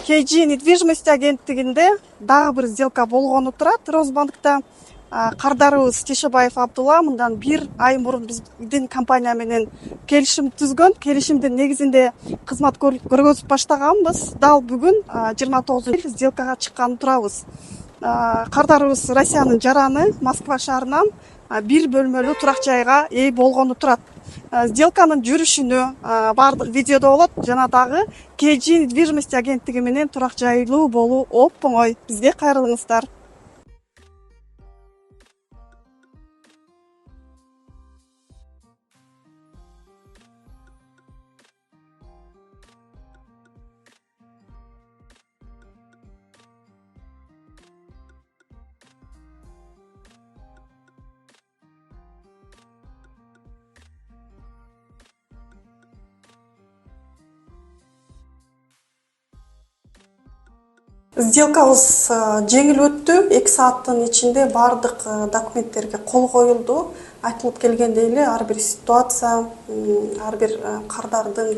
KG недвижимость агенттигинде дагы бир сделка болгону турат. Росбанкта кардарыбыз Тешебаев Абдулла мындан 1 ай мурун биздин компания менен келишим түзгөн. Келишимдин негизинде кызмат көргөзүп баштаганбыз. Дал бүгүн 29 сделкага чыккан турабыз. Кардарыбыз Россиянын жараны Москва шаарынан 1 бөлмөлүү турак жайга ээ болгону турат. Сделканын жүрүшүнө бардык видеодо болот. Жана дагы KG недвижимость агенттиги менен турак жайлуу болуу оп-оңой. Бизге кайрылыңыздар. Сделкабыз жеңил өттү. 2 сааттын ичинде бардык документтерге кол коюлду. Айтылып келгендей эле ар бир ситуация, ар бир кардардын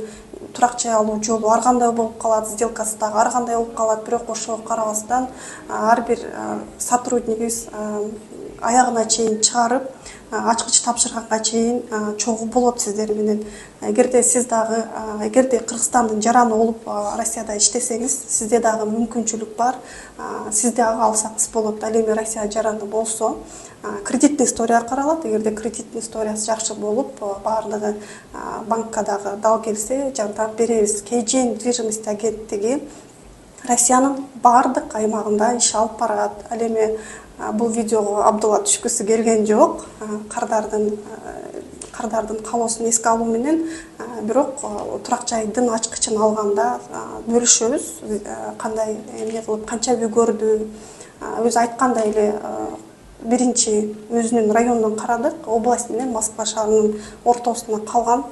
турак жай алуу жолу ар кандай болуп калат, сделкасы дагы ар кандай болуп калат. Бирок ошого карабастан ар бир сотруднигибиз аягына чейин чыгарып, ачкыч тапшырганга чейин чогуу болот сиздер менен. Эгерде сиз дагы Кыргызстандын жараны болуп Россияда иштесеңиз, сизде дагы мүмкүнчүлүк бар. Сиз дагы алсаңыз болот. Ал эми Россия жараны болсо, кредитный история каралат. Эгерде кредитный историясы жакшы болуп, баардыгы банкка дагы дал келсе, жардам беребиз. KG недвижимость агенттиги Россиянын баардык аймагында иш алып барат. Ал эми бул видеого Абдулла түшкүсү келген жок. Кардардын калоосун эске алуу менен, бирок турак жайдын ачкычын алганда бөлүшөбүз. Кандай эмне кылып, канча үй көрдү. Өзү айткандай эле биринчи өзүнүн районунан карадык. Область менен Москва шаарынын ортосуна калган,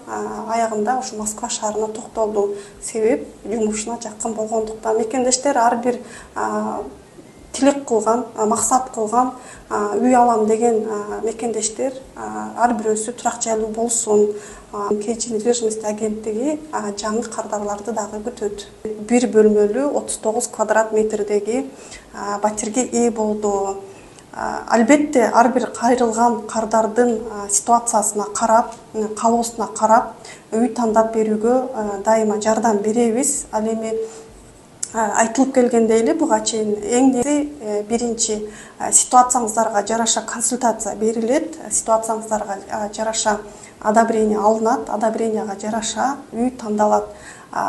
аягында ушу Москва шаарына токтолду. Себеп жумушуна жакын болгондуктан. Мекендештер ар бир тилек кылган, максат кылган, үй алам деген мекендештер ар бирөөсү турак жайлуу болсун. KG недвижимость агенттиги жаңы кардарларды дагы күтөт. 1 бөлмөлүү 39 квадрат метрдеги батирге ээ болду. Албетте ар бир кайрылган кардардын ситуациясына карап, калоосуна карап, үй тандап берүүгө дайыма жардам беребиз. Ал эми айтылып келгендей эле буга чейин эң негизи биринчи ситуацияңыздарга жараша консультация берилет. Ситуацияңыздарга жараша одобрение алынат, одобренияга жараша үй тандалат.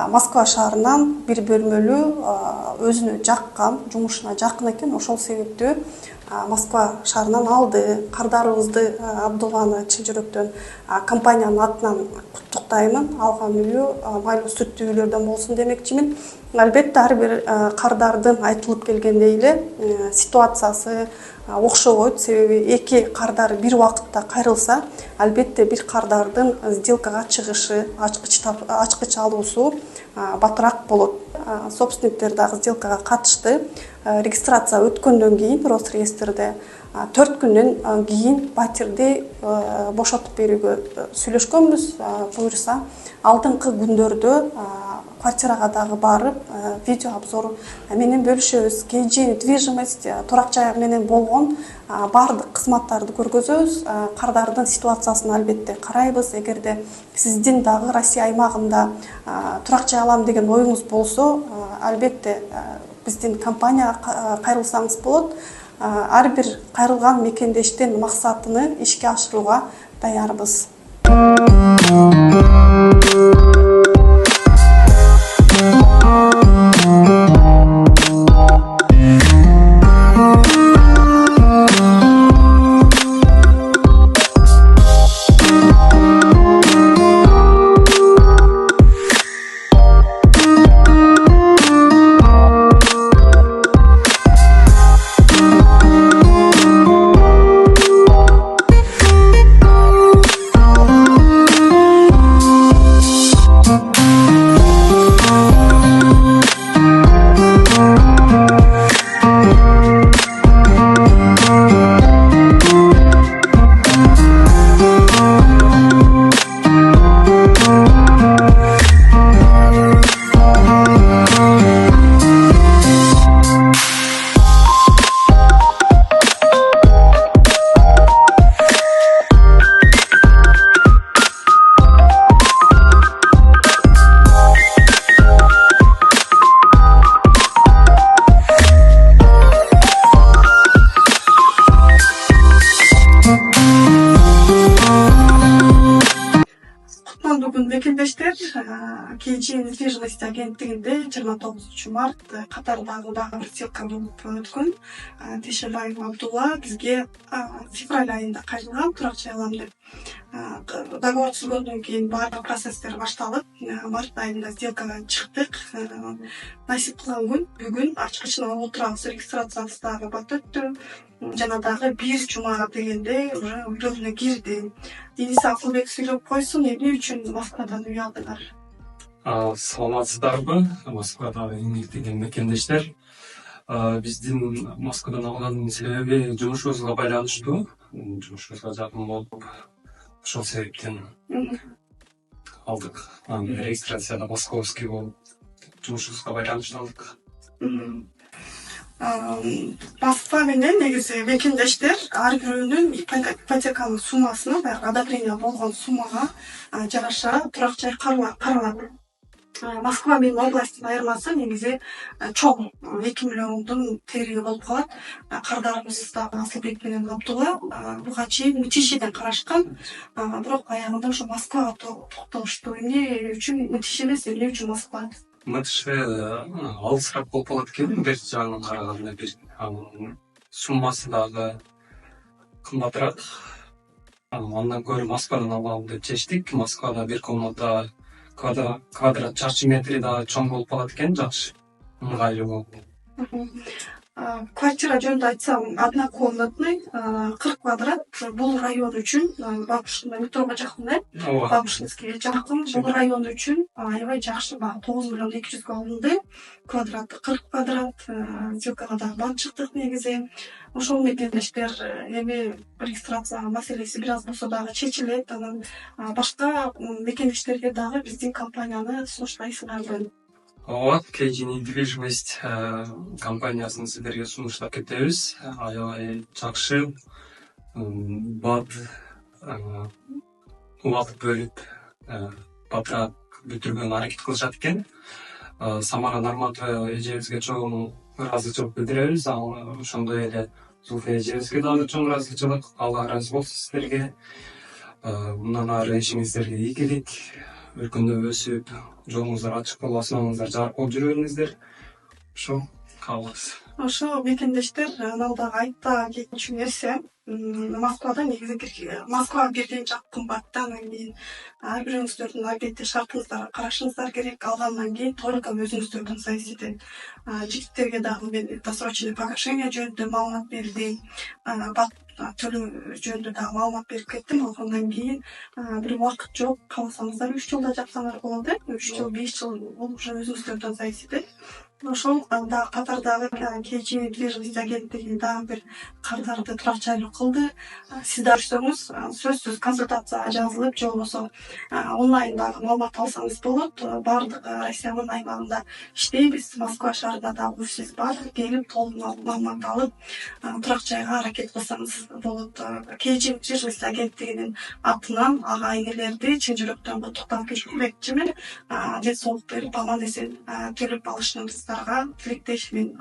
Москва шаарынан 1 бөлмөлүү өзүнө жаккан, жумушуна жакын экен, ошол себептүү Москва шаарынан алды. Кардарыбызды Абдулланы чын жүрөктөн компаниянын атынан куттуктаймын. Алган үйү майлуу сүттүү үйлөрдөн болсун демекчимин. Албетте ар бир кардардын айтылып келгендей эле ситуациясы окшобойт. Себеби 2 кардар бир убакытта кайрылса, албетте бир кардардын сделкага чыгышы, ачкыч алуусу батыраак болот. Собственниктер дагы сделкага катышты. Регистрация өткөндөн кийин Росреестрде 4 күндөн кийин батирди бошотуп берүүгө сүйлөшкөнбүз. Буюрса, алдыңкы күндөрдө квартирага дагы барып, видео обзор менен бөлүшөбүз. KG недвижимость турак жай менен болгон баардык кызматтарды көргөзөбүз. Кардардын ситуациясын албетте карайбыз. Эгерде сиздин дагы Россия аймагында турак жай алам деген оюңуз болсо, албетте биздин компанияга кайрылсаңыз болот. Ар бир кайрылган мекендештин максатыны ишке ашырууга даярбыз. KG недвижимость агенттигинде 29 март Катардагы дагы бир сделка болуп өткөн. Тешебаев Абдулла бизге февраль айында кайрылган турак жай алам деп. Договор түзгөндөн кийин баардык процесстер башталып, март айында сделкага чыктык. Насип кылган күн бүгүн ачкычын алып отурабыз, регистрациябыз дагы бат өттү. Жана дагы бир жумага дегенде уже үйлөрүнө кирди. Дениз Акылбек сүйлөп койсун, эмне үчүн Москвадан үй алдыңар? Саламатсыздарбы? Москвадагы эмгектеген мекендештер. Биздин Москвадан алган себеби жумушубузга байланыштуу. Жумушубузга жакын болуп, ошол себептен алдык. Регистрацияда московский болуп, жумушубузга байланыштуу алдык. Москва менен негизи мекендештер ар бирөөнүн ипотеканын суммасына, баягы одобрение болгон суммага жараша турак жай каралат. Москва менен областтын айырмасы негизи чоң 2 миллиондун териги болуп калат. Кардарыбыз дагы Асылбек менен Абдулла буга чейин МТШден карашкан, бирок аягында ошо Москвага токтолушту. Эмне үчүн МТШ эмес, эмне үчүн Москва? МТШ алысыраак болуп калат экен, бир жагынан караганда, бир анын суммасы дагы кымбатыраак. Андан көрө Москвадан алалы деп чечтик. Москвада бир комната квадрат чарчы метри дагы чоң болуп калат экен, жакшы, ыңгайлуу болуп. Квартира жөнүндө айтсам, однокомнатный, 40 квадрат. Бул район үчүн Бабушкин метрого жакын, Бабушкинскийге жакын. Бул район үчүн аябай жакшы, 9 миллион 200 алынды. Квадраты 40 квадрат. Сделкага дагы барып чыктык негизи. Ошол мекендештер эми регистрация маселеси бир аз болсо дагы чечилет. Анан башка мекендештерге дагы биздин компанияны сунуштайсыңарды. Ооба, KG недвижимость компаниясын сиздерге сунуштап кетебиз. Аябай жакшы, бат убакыт бөлүп, батыраак бүтүргөнгө аракет кылышат экен. Самара Нарматова эжебизге чоң ыраазычылык билдиребиз. Ошондой эле Зулфия эжебизге дагы чоң ыраазычылык. Алла ыраазы болсун сиздерге. Мындан ары ишиңиздерге ийгилик, өркүндөп өсүп, жолуңуздар ачык болуп, асманыңыздар жарык болуп жүрө бериңиздер. Ошо каалабыз. Ошо мекендештер налдагы айтта кетчү нерсе, Москвада негизи Москва бирден жак кымбат. Анан кийин ар бирөөңүздөрдүн албетте шартыңыздарды карашыңыздар керек. Алгандан кийин только өзүңүздөрдүн зависит. Жигиттерге дагы мен досрочный погашение жөнүндө маалымат бердим. Бат төлөө жөнүндө дагы маалымат берип кеттим. Алгандан кийин бир убакыт жок, кааласаңыздар 3 жылда жапсаңар болот. 3 жыл, 5 жыл бул уже өзүңүздөрдүн зависит. Ошол дагы катардагы KG недвижимость агенттиги дагы бир кардарды турак жайлуу кылды. Сиз да көрсөңүз, сөзсүз консультацияга жазылып, же болбосо онлайн дагы маалымат алсаңыз болот. Бардык Россиянын аймагында иштейбиз. Москва шаарында дагы офисибиз бар. Келип толук маалымат алып, турак жайга аракет кылсаңыз болот. KG недвижимость агенттигинин атынан ага энелерди чын жүрөктөн куттуктап кетмекчимин. Ден соолук берип, аман эсен төлөп алышыңыздарга тилектешмин.